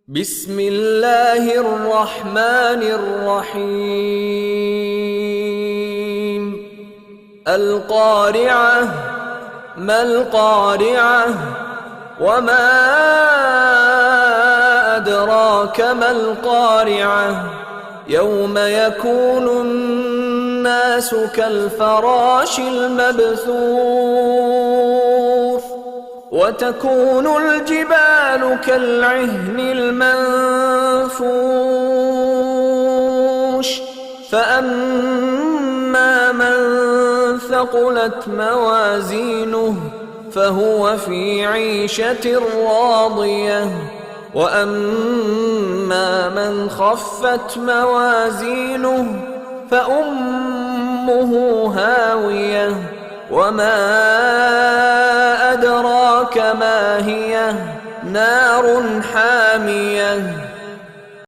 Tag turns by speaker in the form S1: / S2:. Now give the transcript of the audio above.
S1: بسم الله الرحمن الرحيم القارعة ما القارعة وما أدراك ما القارعة يوم يكون الناس كالفراش المبثوث وتكون الجبال كالعهن المنفوش فأما من ثقلت موازينه فهو في عيشة راضية وأما من خفت موازينه فأمه هاوية وما أدراك ما هي نار حامية